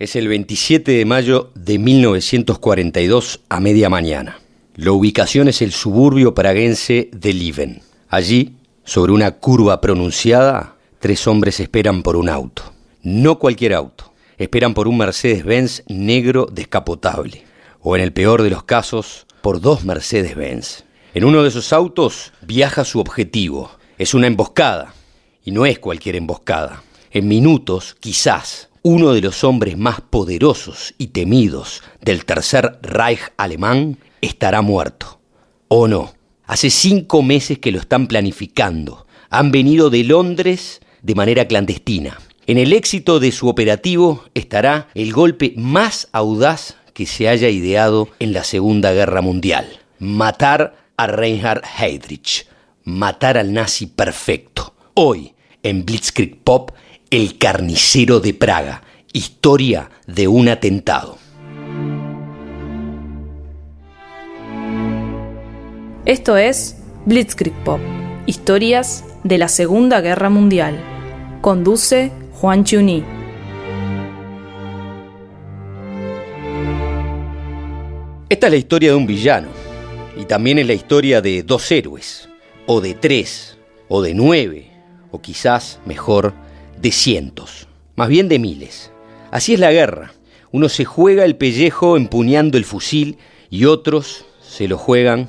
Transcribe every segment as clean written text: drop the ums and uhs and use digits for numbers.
Es el 27 de mayo de 1942 a media mañana. La ubicación es el suburbio praguense de Lieven. Allí, sobre una curva pronunciada, 3 hombres esperan por un auto. No cualquier auto. Esperan por un Mercedes-Benz negro descapotable. O en el peor de los casos, por 2 Mercedes-Benz. En uno de esos autos viaja su objetivo. Es una emboscada. Y no es cualquier emboscada. En minutos, quizás, uno de los hombres más poderosos y temidos del Tercer Reich alemán estará muerto. ¿O no? Hace 5 meses que lo están planificando. Han venido de Londres de manera clandestina. En el éxito de su operativo estará el golpe más audaz que se haya ideado en la Segunda Guerra Mundial. Matar a Reinhard Heydrich. Matar al nazi perfecto. Hoy, en Blitzkrieg Pop, El carnicero de Praga. Historia de un atentado. Esto es Blitzkrieg Pop. Historias de la Segunda Guerra Mundial. Conduce Juan Chiuní. Esta es la historia de un villano. Y también es la historia de 2 héroes. O de 3. O de 9. O quizás, mejor, de cientos, más bien de miles. Así es la guerra. Uno se juega el pellejo empuñando el fusil y otros se lo juegan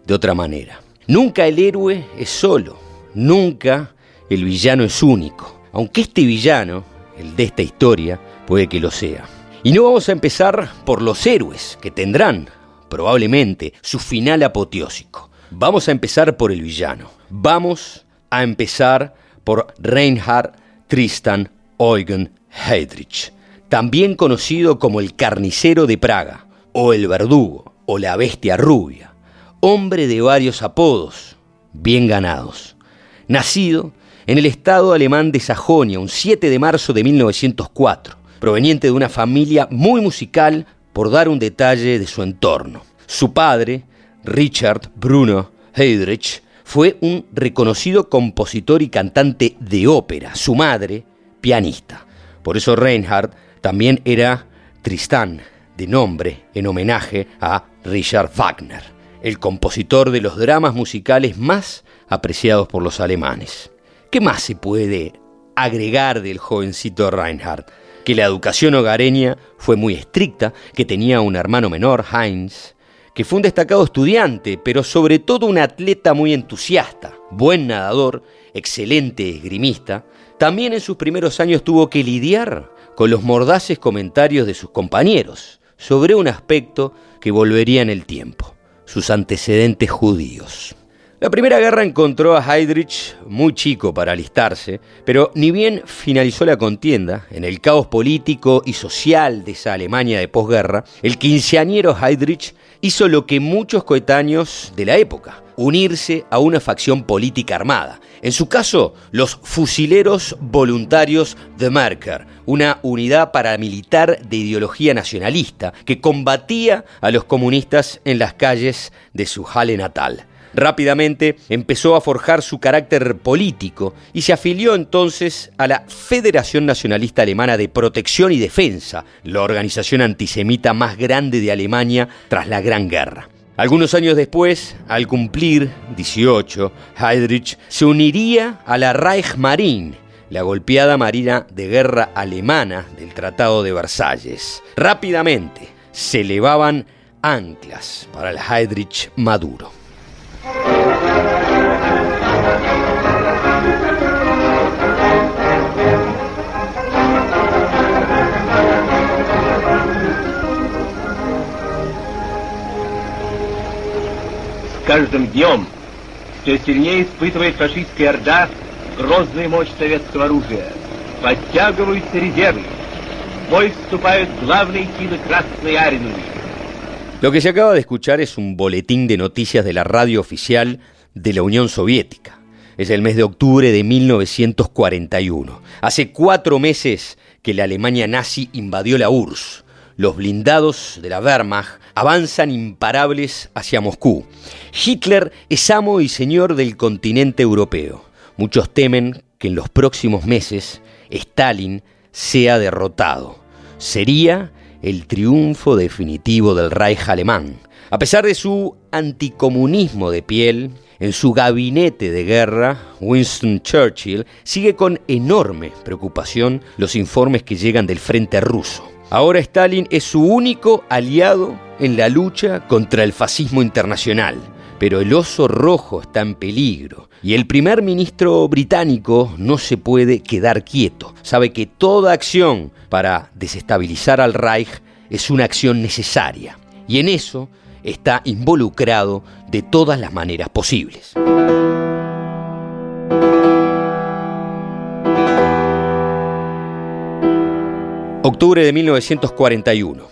de otra manera. Nunca el héroe es solo, nunca el villano es único, aunque este villano, el de esta historia, puede que lo sea. Y no vamos a empezar por los héroes, que tendrán, probablemente, su final apoteósico. Vamos a empezar por el villano. Vamos a empezar por Reinhard Tristan Eugen Heydrich, también conocido como el carnicero de Praga, o el verdugo, o la bestia rubia, hombre de varios apodos, bien ganados. Nacido en el estado alemán de Sajonia, un 7 de marzo de 1904, proveniente de una familia muy musical, por dar un detalle de su entorno. Su padre, Richard Bruno Heydrich, fue un reconocido compositor y cantante de ópera. Su madre, pianista. Por eso Reinhard también era Tristan, de nombre en homenaje a Richard Wagner, el compositor de los dramas musicales más apreciados por los alemanes. ¿Qué más se puede agregar del jovencito Reinhard? Que la educación hogareña fue muy estricta, que tenía un hermano menor, Heinz, que fue un destacado estudiante, pero sobre todo un atleta muy entusiasta, buen nadador, excelente esgrimista. También en sus primeros años tuvo que lidiar con los mordaces comentarios de sus compañeros sobre un aspecto que volvería en el tiempo, sus antecedentes judíos. La Primera Guerra encontró a Heydrich muy chico para alistarse, pero ni bien finalizó la contienda, en el caos político y social de esa Alemania de posguerra, el quinceañero Heydrich hizo lo que muchos coetáneos de la época: unirse a una facción política armada. En su caso, los fusileros voluntarios de Merker, una unidad paramilitar de ideología nacionalista que combatía a los comunistas en las calles de su Halle natal. Rápidamente empezó a forjar su carácter político y se afilió entonces a la Federación Nacionalista Alemana de Protección y Defensa, la organización antisemita más grande de Alemania tras la Gran Guerra. Algunos años después, al cumplir 18, Heydrich se uniría a la Reichsmarine, la golpeada marina de guerra alemana del Tratado de Versalles. Rápidamente se elevaban anclas para el Heydrich maduro. С каждым днем все сильнее испытывает фашистская орда грозную мощь советского оружия. Подтягиваются резервы. В бой вступают главные силы Красной Армии. Lo que se acaba de escuchar es un boletín de noticias de la radio oficial de la Unión Soviética. Es el mes de octubre de 1941. Hace 4 meses que la Alemania nazi invadió la URSS. Los blindados de la Wehrmacht avanzan imparables hacia Moscú. Hitler es amo y señor del continente europeo. Muchos temen que en los próximos meses Stalin sea derrotado. sería el triunfo definitivo del Reich alemán. A pesar de su anticomunismo de piel, en su gabinete de guerra, Winston Churchill sigue con enorme preocupación los informes que llegan del frente ruso. Ahora Stalin es su único aliado en la lucha contra el fascismo internacional, pero el oso rojo está en peligro y el primer ministro británico no se puede quedar quieto. Sabe que toda acción para desestabilizar al Reich es una acción necesaria y en eso está involucrado de todas las maneras posibles. Octubre de 1941.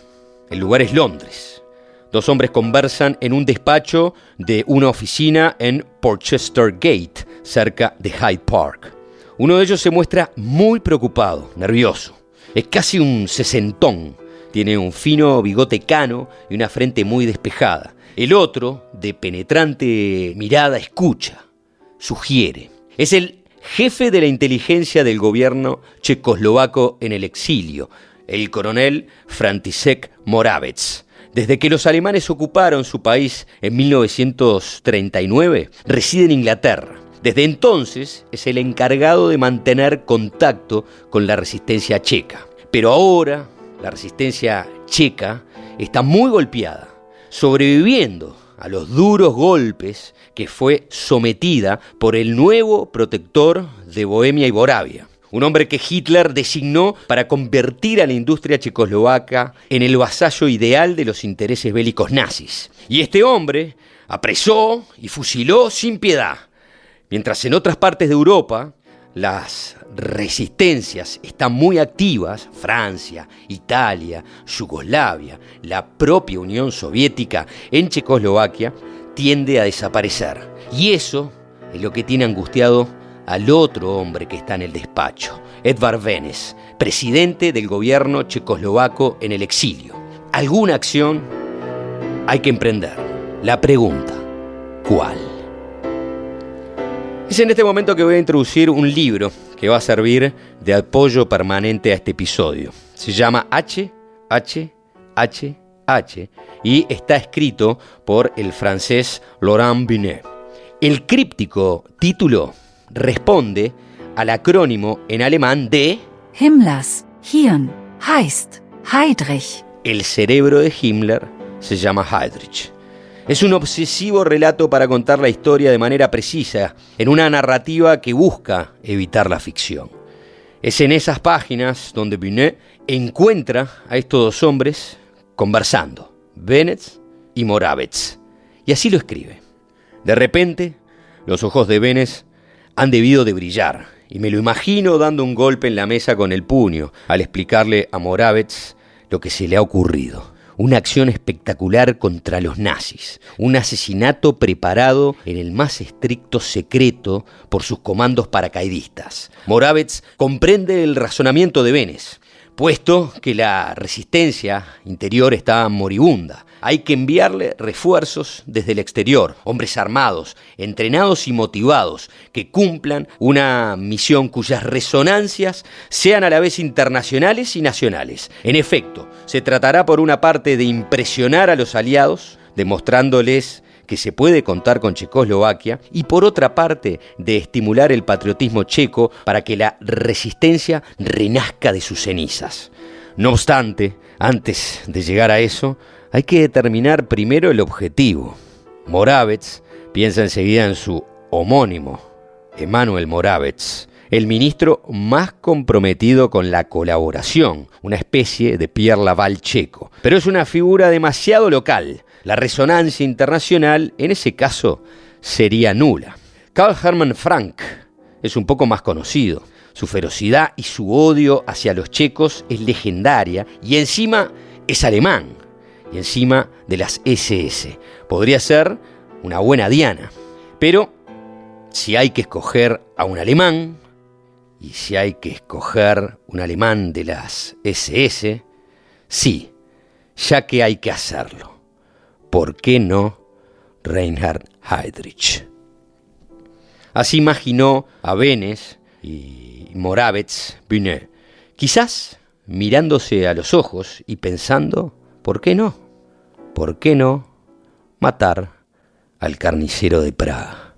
El lugar es Londres. Dos hombres conversan en un despacho de una oficina en Porchester Gate, cerca de Hyde Park. Uno de ellos se muestra muy preocupado, nervioso. Es casi un sesentón. Tiene un fino bigote cano y una frente muy despejada. El otro, de penetrante mirada, escucha, sugiere. Es el jefe de la inteligencia del gobierno checoslovaco en el exilio, el coronel František Moravec. Desde que los alemanes ocuparon su país en 1939, reside en Inglaterra. Desde entonces es el encargado de mantener contacto con la resistencia checa. Pero ahora la resistencia checa está muy golpeada, sobreviviendo a los duros golpes que fue sometida por el nuevo protector de Bohemia y Moravia, un hombre que Hitler designó para convertir a la industria checoslovaca en el vasallo ideal de los intereses bélicos nazis. Y este hombre apresó y fusiló sin piedad, mientras en otras partes de Europa las resistencias están muy activas. Francia, Italia, Yugoslavia, la propia Unión Soviética en Checoslovaquia tiende a desaparecer. Y eso es lo que tiene angustiado al otro hombre que está en el despacho, Edvard Beneš, presidente del gobierno checoslovaco en el exilio. Alguna acción hay que emprender. La pregunta, ¿cuál? Es en este momento que voy a introducir un libro que va a servir de apoyo permanente a este episodio. Se llama H y está escrito por el francés Laurent Binet. El críptico título responde al acrónimo en alemán de Himmlers Hirn heißt Heydrich. El cerebro de Himmler se llama Heydrich. Es un obsesivo relato para contar la historia de manera precisa, en una narrativa que busca evitar la ficción. Es en esas páginas donde Binet encuentra a estos dos hombres conversando, Beneš y Moravec, y así lo escribe. De repente, los ojos de Beneš han debido de brillar, y me lo imagino dando un golpe en la mesa con el puño al explicarle a Moravec lo que se le ha ocurrido. Una acción espectacular contra los nazis, un asesinato preparado en el más estricto secreto por sus comandos paracaidistas. Moravec comprende el razonamiento de Beneš, puesto que la resistencia interior está moribunda. Hay que enviarle refuerzos desde el exterior, hombres armados, entrenados y motivados, que cumplan una misión cuyas resonancias sean a la vez internacionales y nacionales. En efecto, se tratará por una parte de impresionar a los aliados, demostrándoles que se puede contar con Checoslovaquia, y por otra parte de estimular el patriotismo checo para que la resistencia renazca de sus cenizas. No obstante, antes de llegar a eso, hay que determinar primero el objetivo. Moravec piensa enseguida en su homónimo, Emanuel Moravec, el ministro más comprometido con la colaboración, una especie de Pierre Laval checo. Pero es una figura demasiado local. La resonancia internacional, en ese caso, sería nula. Karl Hermann Frank es un poco más conocido. Su ferocidad y su odio hacia los checos es legendaria, y encima es alemán, y encima de las SS. Podría ser una buena diana. Pero si hay que escoger a un alemán, y si hay que escoger un alemán de las SS, sí, ya que hay que hacerlo. ¿Por qué no Reinhard Heydrich? Así imaginó a Beneš y Moravec Binet. Quizás mirándose a los ojos y pensando, ¿por qué no? ¿Por qué no matar al carnicero de Praga?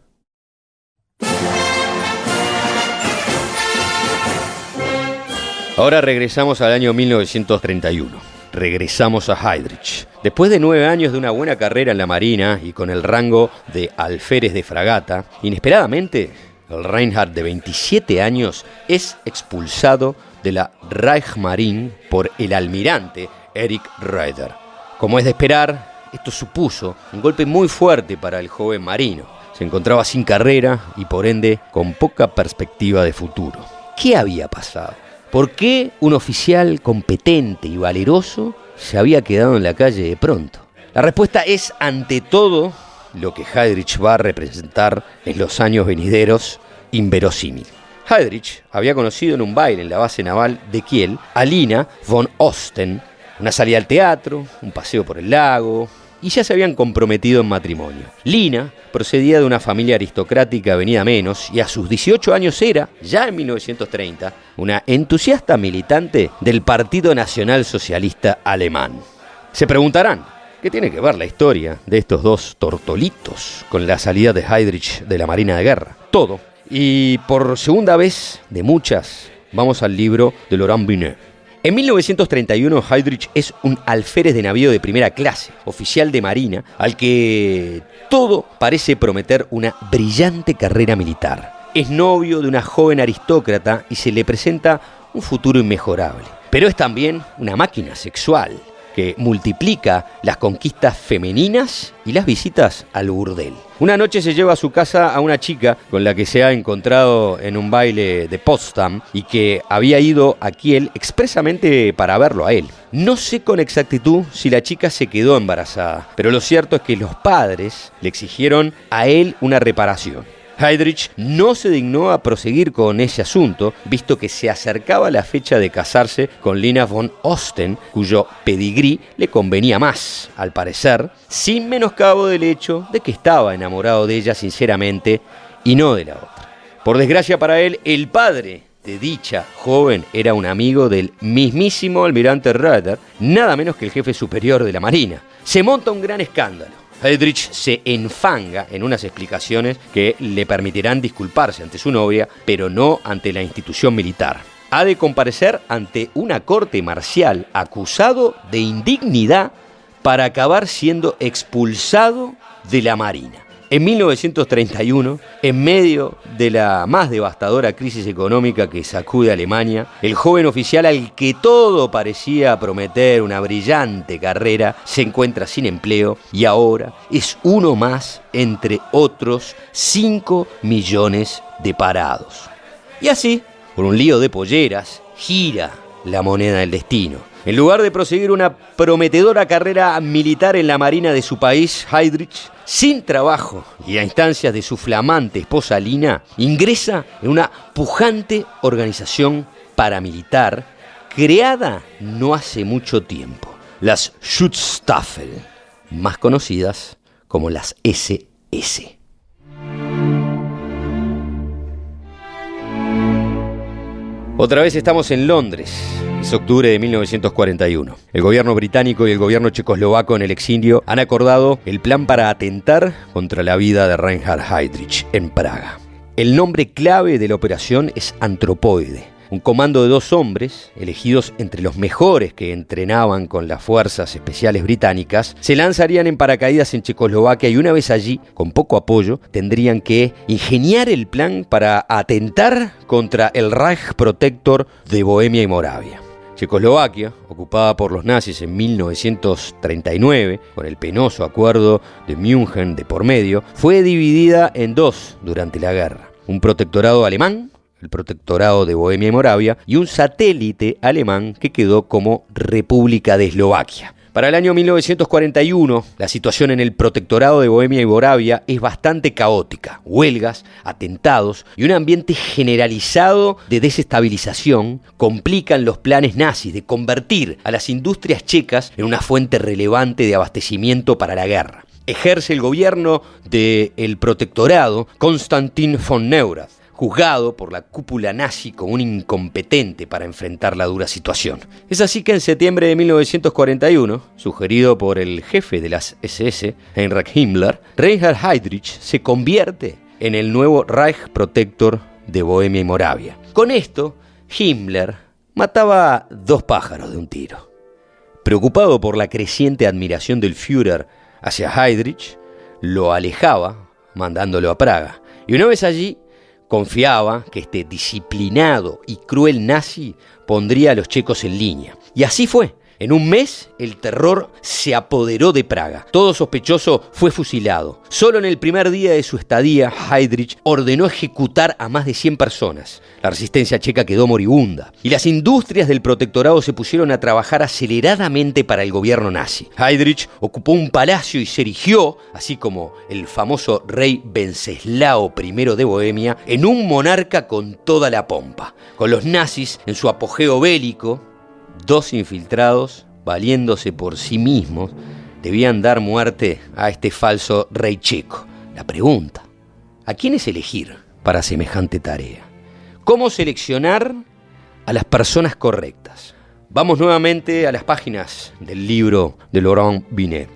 Ahora regresamos al año 1931. Regresamos a Heydrich. Después de 9 años de una buena carrera en la Marina y con el rango de alférez de fragata, inesperadamente, el Reinhardt de 27 años es expulsado de la Reichsmarine por el almirante Erich Raeder. Como es de esperar, esto supuso un golpe muy fuerte para el joven marino. Se encontraba sin carrera y por ende con poca perspectiva de futuro. ¿Qué había pasado? ¿Por qué un oficial competente y valeroso se había quedado en la calle de pronto? La respuesta es, ante todo, lo que Heydrich va a representar en los años venideros, inverosímil. Heydrich había conocido en un baile en la base naval de Kiel a Lina von Osten, una salida al teatro, un paseo por el lago, y ya se habían comprometido en matrimonio. Lina procedía de una familia aristocrática venida menos y a sus 18 años era, ya en 1930, una entusiasta militante del Partido Nacional Socialista Alemán. Se preguntarán, ¿qué tiene que ver la historia de estos dos tortolitos con la salida de Heydrich de la Marina de Guerra? Todo. Y por segunda vez de muchas, vamos al libro de Laurent Binet. En 1931, Heydrich es un alférez de navío de primera clase, oficial de marina, al que todo parece prometer una brillante carrera militar. Es novio de una joven aristócrata y se le presenta un futuro inmejorable. Pero es también una máquina sexual que multiplica las conquistas femeninas y las visitas al burdel. Una noche se lleva a su casa a una chica con la que se ha encontrado en un baile de Potsdam y que había ido a Kiel expresamente para verlo a él. No sé con exactitud si la chica se quedó embarazada, pero lo cierto es que los padres le exigieron a él una reparación. Heydrich no se dignó a proseguir con ese asunto, visto que se acercaba la fecha de casarse con Lina von Osten, cuyo pedigrí le convenía más, al parecer, sin menoscabo del hecho de que estaba enamorado de ella sinceramente y no de la otra. Por desgracia para él, el padre de dicha joven era un amigo del mismísimo almirante Raeder, nada menos que el jefe superior de la Marina. Se monta un gran escándalo. Heydrich se enfanga en unas explicaciones que le permitirán disculparse ante su novia, pero no ante la institución militar. Ha de comparecer ante una corte marcial acusado de indignidad para acabar siendo expulsado de la Marina. En 1931, en medio de la más devastadora crisis económica que sacude a Alemania, el joven oficial al que todo parecía prometer una brillante carrera se encuentra sin empleo y ahora es uno más entre otros 5 millones de parados. Y así, por un lío de polleras, gira la moneda del destino. En lugar de proseguir una prometedora carrera militar en la marina de su país, Heydrich, sin trabajo y a instancias de su flamante esposa Lina, ingresa en una pujante organización paramilitar creada no hace mucho tiempo, las Schutzstaffel, más conocidas como las SS. Otra vez estamos en Londres. Es octubre de 1941. El gobierno británico y el gobierno checoslovaco en el exilio han acordado el plan para atentar contra la vida de Reinhard Heydrich en Praga. El nombre clave de la operación es Antropoide, un comando de 2 hombres, elegidos entre los mejores que entrenaban con las fuerzas especiales británicas, se lanzarían en paracaídas en Checoslovaquia y una vez allí, con poco apoyo, tendrían que ingeniar el plan para atentar contra el Reich Protector de Bohemia y Moravia. Checoslovaquia, ocupada por los nazis en 1939, con el penoso acuerdo de München de por medio, fue dividida en 2 durante la guerra. Un protectorado alemán, el protectorado de Bohemia y Moravia, y un satélite alemán que quedó como República de Eslovaquia. Para el año 1941, la situación en el protectorado de Bohemia y Moravia es bastante caótica. Huelgas, atentados y un ambiente generalizado de desestabilización complican los planes nazis de convertir a las industrias checas en una fuente relevante de abastecimiento para la guerra. Ejerce el gobierno del protectorado Konstantin von Neurath, juzgado por la cúpula nazi como un incompetente para enfrentar la dura situación. Es así que en septiembre de 1941, sugerido por el jefe de las SS, Heinrich Himmler, Reinhard Heydrich se convierte en el nuevo Reich Protector de Bohemia y Moravia. Con esto, Himmler mataba 2 pájaros de un tiro. Preocupado por la creciente admiración del Führer hacia Heydrich, lo alejaba, mandándolo a Praga. Y una vez allí, confiaba que este disciplinado y cruel nazi pondría a los checos en línea. Y así fue. En un mes, el terror se apoderó de Praga. Todo sospechoso fue fusilado. Solo en el primer día de su estadía, Heydrich ordenó ejecutar a más de 100 personas. La resistencia checa quedó moribunda y las industrias del protectorado se pusieron a trabajar aceleradamente para el gobierno nazi. Heydrich ocupó un palacio y se erigió, así como el famoso rey Wenceslao I de Bohemia, en un monarca con toda la pompa. Con los nazis en su apogeo bélico, 2 infiltrados, valiéndose por sí mismos, debían dar muerte a este falso rey checo. La pregunta: ¿a quiénes elegir para semejante tarea? ¿Cómo seleccionar a las personas correctas? Vamos nuevamente a las páginas del libro de Laurent Binet.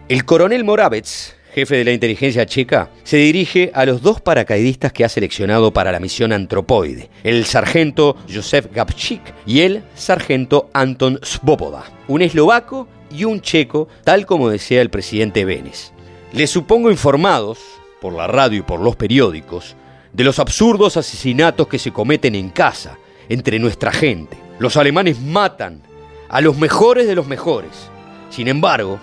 El coronel Moravec, jefe de la inteligencia checa, se dirige a los 2 paracaidistas que ha seleccionado para la misión Antropoide, el sargento Józef Gabčík y el sargento Anton Svoboda, un eslovaco y un checo, tal como desea el presidente Beneš. Les supongo informados, por la radio y por los periódicos, de los absurdos asesinatos que se cometen en casa, entre nuestra gente. Los alemanes matan a los mejores de los mejores. Sin embargo,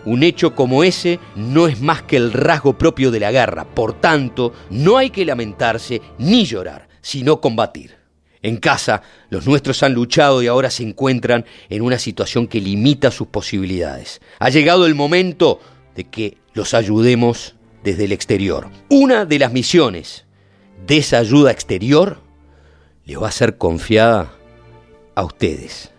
un hecho como ese no es más que el rasgo propio de la guerra. Por tanto, no hay que lamentarse ni llorar, sino combatir. En casa, los nuestros han luchado y ahora se encuentran en una situación que limita sus posibilidades. Ha llegado el momento de que los ayudemos desde el exterior. Una de las misiones de esa ayuda exterior les va a ser confiada a ustedes.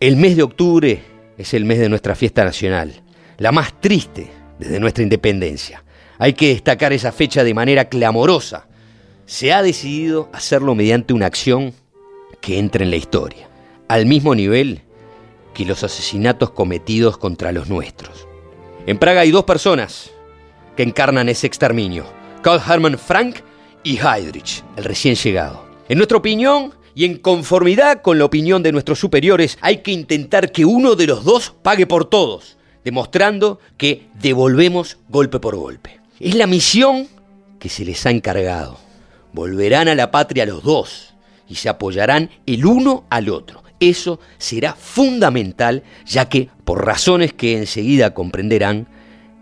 El mes de octubre es el mes de nuestra fiesta nacional, la más triste desde nuestra independencia. Hay que destacar esa fecha de manera clamorosa. Se ha decidido hacerlo mediante una acción que entre en la historia, al mismo nivel que los asesinatos cometidos contra los nuestros. En Praga hay 2 personas que encarnan ese exterminio: Karl Hermann Frank y Heydrich, el recién llegado. En nuestra opinión, y en conformidad con la opinión de nuestros superiores, hay que intentar que uno de los 2 pague por todos, demostrando que devolvemos golpe por golpe. Es la misión que se les ha encargado. Volverán a la patria los 2 y se apoyarán el uno al otro. Eso será fundamental, ya que, por razones que enseguida comprenderán,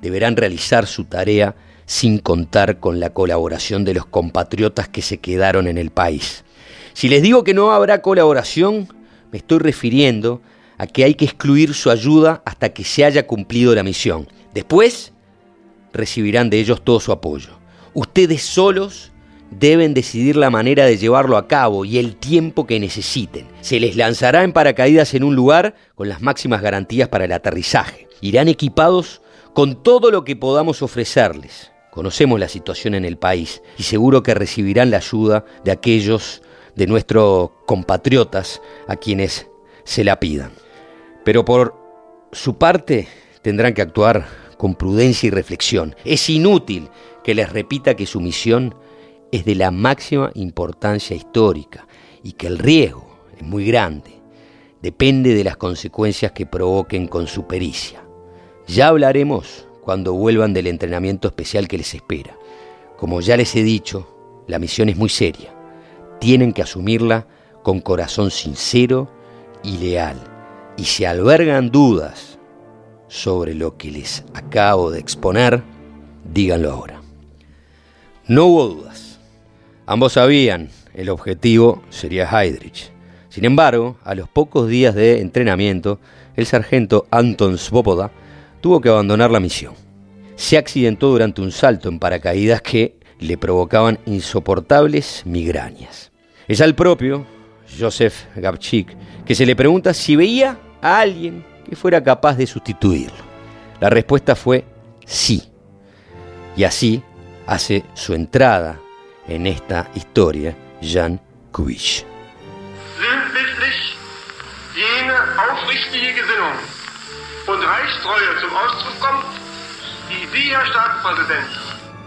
deberán realizar su tarea sin contar con la colaboración de los compatriotas que se quedaron en el país. Si les digo que no habrá colaboración, me estoy refiriendo a que hay que excluir su ayuda hasta que se haya cumplido la misión. Después, recibirán de ellos todo su apoyo. Ustedes solos deben decidir la manera de llevarlo a cabo y el tiempo que necesiten. Se les lanzará en paracaídas en un lugar con las máximas garantías para el aterrizaje. Irán equipados con todo lo que podamos ofrecerles. Conocemos la situación en el país y seguro que recibirán la ayuda de aquellos de nuestros compatriotas a quienes se la pidan. Pero por su parte tendrán que actuar con prudencia y reflexión. Es inútil que les repita que su misión es de la máxima importancia histórica y que el riesgo es muy grande. Depende de las consecuencias que provoquen con su pericia. Ya hablaremos cuando vuelvan del entrenamiento especial que les espera. Como ya les he dicho, la misión es muy seria. Tienen que asumirla con corazón sincero y leal. Y si albergan dudas sobre lo que les acabo de exponer, díganlo ahora. No hubo dudas. Ambos sabían el objetivo sería Heydrich. Sin embargo, a los pocos días de entrenamiento, el sargento Anton Svoboda tuvo que abandonar la misión. Se accidentó durante un salto en paracaídas que le provocaban insoportables migrañas. Es al propio Józef Gabčík que se le pregunta si veía a alguien que fuera capaz de sustituirlo. La respuesta fue sí. Y así hace su entrada en esta historia Jan Kubitsch. Sinnbildlich jene aufrichtige Gesinnung und Reichstreue zum Ausdruck kommt, die Sie, Herr Staatspräsident.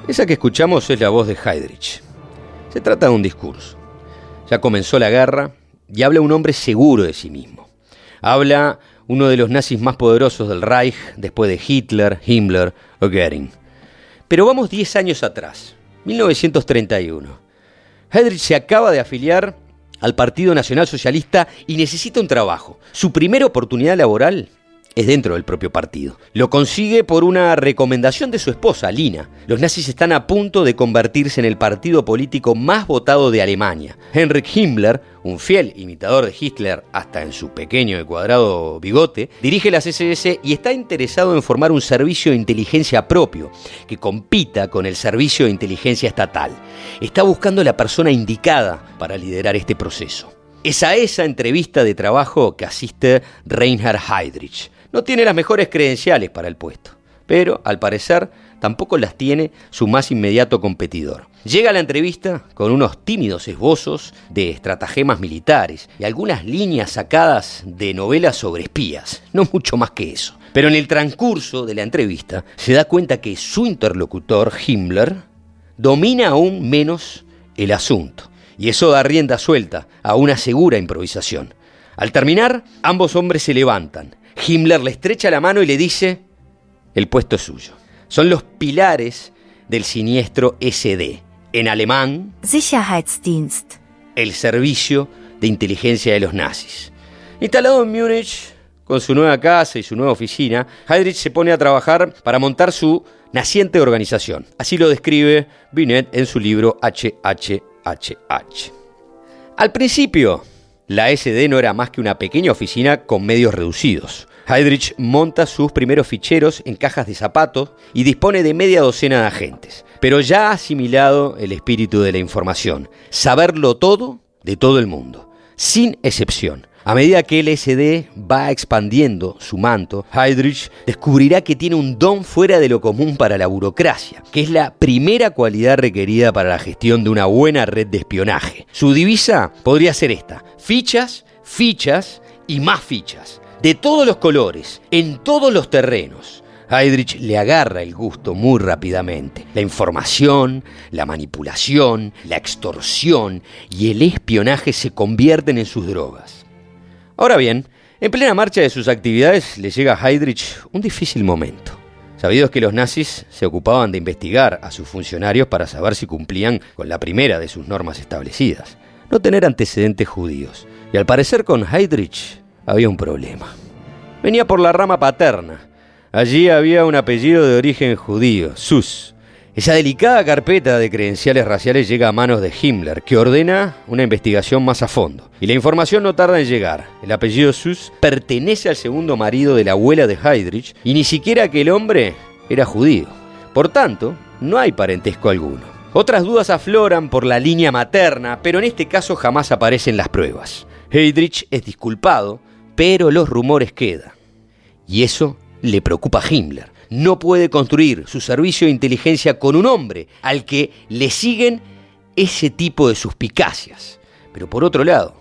Esa que escuchamos es la voz de Heydrich. Se trata de un discurso. Ya comenzó la guerra y habla un hombre seguro de sí mismo. Habla uno de los nazis más poderosos del Reich después de Hitler, Himmler o Göring. Pero vamos 10 años atrás, 1931. Heydrich se acaba de afiliar al Partido Nacional Socialista y necesita un trabajo. Su primera oportunidad laboral es dentro del propio partido. Lo consigue por una recomendación de su esposa, Lina. Los nazis están a punto de convertirse en el partido político más votado de Alemania. Heinrich Himmler, un fiel imitador de Hitler hasta en su pequeño y cuadrado bigote, dirige las SS y está interesado en formar un servicio de inteligencia propio que compita con el servicio de inteligencia estatal. Está buscando la persona indicada para liderar este proceso. Es a esa entrevista de trabajo que asiste Reinhard Heydrich. No tiene las mejores credenciales para el puesto, pero al parecer tampoco las tiene su más inmediato competidor. Llega a la entrevista con unos tímidos esbozos de estratagemas militares y algunas líneas sacadas de novelas sobre espías, no mucho más que eso. Pero en el transcurso de la entrevista se da cuenta que su interlocutor, Himmler, domina aún menos el asunto. Y eso da rienda suelta a una segura improvisación. Al terminar, ambos hombres se levantan. Himmler le estrecha la mano y le dice: el puesto es suyo. Son los pilares del siniestro SD. En alemán, Sicherheitsdienst. el servicio de inteligencia de los nazis. Instalado en Múnich, con su nueva casa y su nueva oficina, Heydrich se pone a trabajar para montar su naciente organización. Así lo describe Binet en su libro HHHH. Al principio, la SD no era más que una pequeña oficina con medios reducidos. Heydrich monta sus primeros ficheros en cajas de zapatos y dispone de media docena de agentes. Pero ya ha asimilado el espíritu de la información, saberlo todo de todo el mundo, sin excepción. A medida que el SD va expandiendo su manto, Heydrich descubrirá que tiene un don fuera de lo común para la burocracia, que es la primera cualidad requerida para la gestión de una buena red de espionaje. Su divisa podría ser esta: fichas, fichas y más fichas, de todos los colores, en todos los terrenos. Heydrich le agarra el gusto muy rápidamente. La información, la manipulación, la extorsión y el espionaje se convierten en sus drogas. Ahora bien, en plena marcha de sus actividades le llega a Heydrich un difícil momento. Sabido es que los nazis se ocupaban de investigar a sus funcionarios para saber si cumplían con la primera de sus normas establecidas: no tener antecedentes judíos. Y al parecer con Heydrich había un problema. Venía por la rama paterna. Allí había un apellido de origen judío, Süß. Esa delicada carpeta de credenciales raciales llega a manos de Himmler, que ordena una investigación más a fondo. Y la información no tarda en llegar. El apellido Süß pertenece al segundo marido de la abuela de Heydrich y ni siquiera aquel hombre era judío. Por tanto, no hay parentesco alguno. Otras dudas afloran por la línea materna, pero en este caso jamás aparecen las pruebas. Heydrich es disculpado, pero los rumores quedan. Y eso le preocupa a Himmler. No puede construir su servicio de inteligencia con un hombre al que le siguen ese tipo de suspicacias. Pero por otro lado,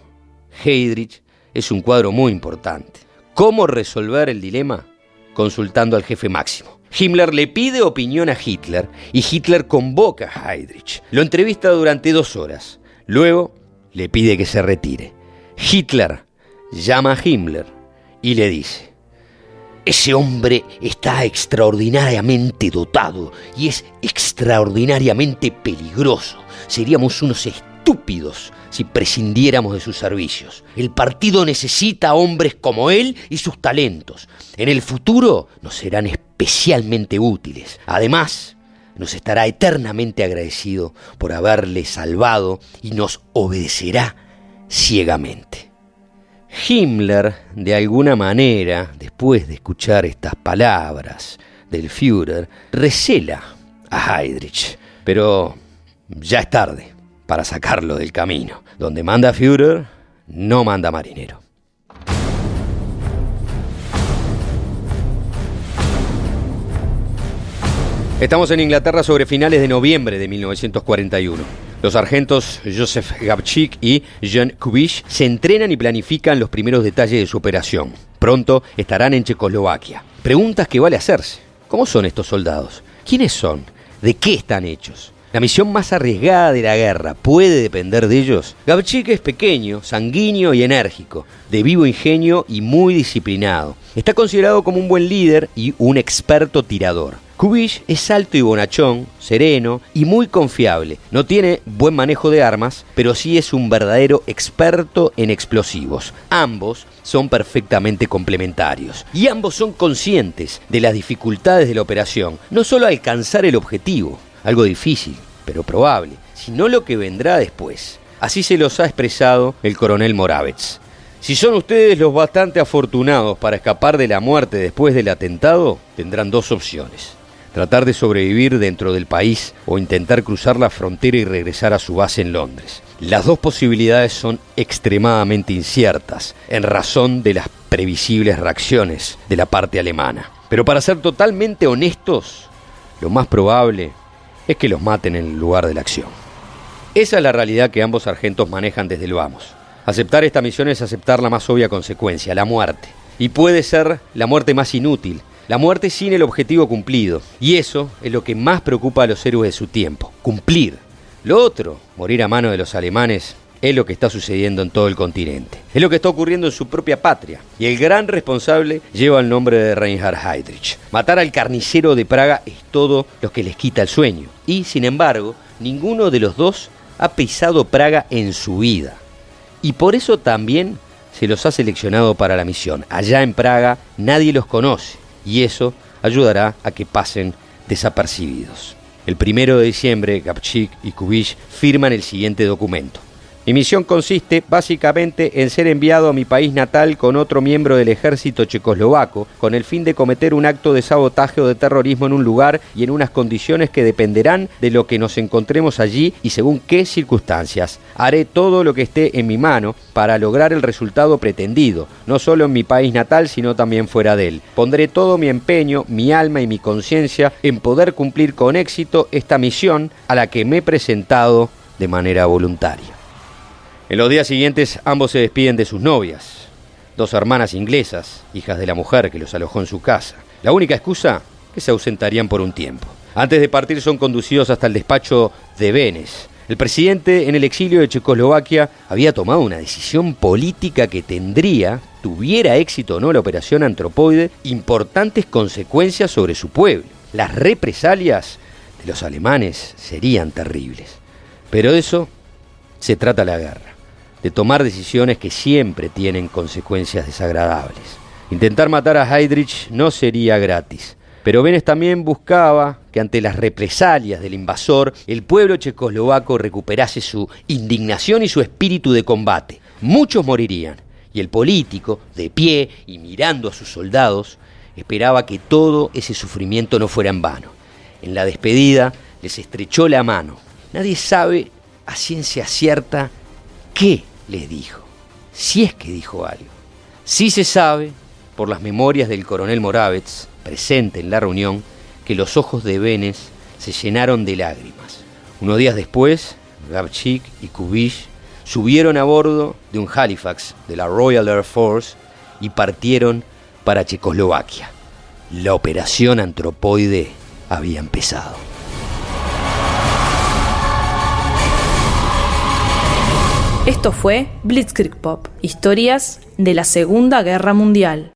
Heydrich es un cuadro muy importante. ¿Cómo resolver el dilema? Consultando al jefe máximo. Himmler le pide opinión a Hitler y Hitler convoca a Heydrich. Lo entrevista durante 2 horas. Luego le pide que se retire. Hitler llama a Himmler y le dice: ese hombre está extraordinariamente dotado y es extraordinariamente peligroso. Seríamos unos estúpidos si prescindiéramos de sus servicios. El partido necesita hombres como él y sus talentos. En el futuro nos serán especialmente útiles. Además, nos estará eternamente agradecido por haberle salvado y nos obedecerá ciegamente. Himmler, de alguna manera, después de escuchar estas palabras del Führer, recela a Heydrich, pero ya es tarde para sacarlo del camino. Donde manda Führer, no manda marinero. Estamos en Inglaterra sobre finales de noviembre de 1941. Los sargentos Joseph Gabčík y Jan Kubiš se entrenan y planifican los primeros detalles de su operación. Pronto estarán en Checoslovaquia. Preguntas que vale hacerse. ¿Cómo son estos soldados? ¿Quiénes son? ¿De qué están hechos? La misión más arriesgada de la guerra, ¿puede depender de ellos? Gabčík es pequeño, sanguíneo y enérgico, de vivo ingenio y muy disciplinado. Está considerado como un buen líder y un experto tirador. Kubiš es alto y bonachón, sereno y muy confiable. No tiene buen manejo de armas, pero sí es un verdadero experto en explosivos. Ambos son perfectamente complementarios y ambos son conscientes de las dificultades de la operación. No solo alcanzar el objetivo, algo difícil, pero probable, sino lo que vendrá después. Así se los ha expresado el coronel Moravec. Si son ustedes los bastante afortunados para escapar de la muerte después del atentado, tendrán dos opciones: tratar de sobrevivir dentro del país o intentar cruzar la frontera y regresar a su base en Londres. Las dos posibilidades son extremadamente inciertas, en razón de las previsibles reacciones de la parte alemana. Pero para ser totalmente honestos, lo más probable es que los maten en el lugar de la acción. Esa es la realidad que ambos sargentos manejan desde el vamos. Aceptar esta misión es aceptar la más obvia consecuencia, la muerte. Y puede ser la muerte más inútil, la muerte sin el objetivo cumplido. Y eso es lo que más preocupa a los héroes de su tiempo: cumplir. Lo otro, morir a mano de los alemanes, es lo que está sucediendo en todo el continente. Es lo que está ocurriendo en su propia patria. Y el gran responsable lleva el nombre de Reinhard Heydrich. Matar al carnicero de Praga es todo lo que les quita el sueño. Y, sin embargo, ninguno de los dos ha pisado Praga en su vida. Y por eso también se los ha seleccionado para la misión. Allá en Praga nadie los conoce. Y eso ayudará a que pasen desapercibidos. El 1 de diciembre, Gabčík y Kubiš firman el siguiente documento. Mi misión consiste básicamente en ser enviado a mi país natal con otro miembro del ejército checoslovaco con el fin de cometer un acto de sabotaje o de terrorismo en un lugar y en unas condiciones que dependerán de lo que nos encontremos allí y según qué circunstancias. Haré todo lo que esté en mi mano para lograr el resultado pretendido, no solo en mi país natal sino también fuera de él. Pondré todo mi empeño, mi alma y mi conciencia en poder cumplir con éxito esta misión a la que me he presentado de manera voluntaria. En los días siguientes ambos se despiden de sus novias, dos hermanas inglesas, hijas de la mujer que los alojó en su casa. La única excusa, que se ausentarían por un tiempo. Antes de partir son conducidos hasta el despacho de Beneš. El presidente en el exilio de Checoslovaquia había tomado una decisión política que tuviera éxito o no la operación Antropoide, importantes consecuencias sobre su pueblo. Las represalias de los alemanes serían terribles. Pero de eso se trata la guerra. De tomar decisiones que siempre tienen consecuencias desagradables. Intentar matar a Heydrich no sería gratis, pero Beneš también buscaba que ante las represalias del invasor, el pueblo checoslovaco recuperase su indignación y su espíritu de combate. Muchos morirían, y el político, de pie y mirando a sus soldados, esperaba que todo ese sufrimiento no fuera en vano. En la despedida les estrechó la mano. Nadie sabe a ciencia cierta qué les dijo, si es que dijo algo. Sí se sabe, por las memorias del coronel Moravec, presente en la reunión, que los ojos de Beneš se llenaron de lágrimas. Unos días después, Gabčík y Kubiš subieron a bordo de un Halifax de la Royal Air Force y partieron para Checoslovaquia. La operación Antropoide había empezado. Esto fue Blitzkrieg Pop, historias de la Segunda Guerra Mundial.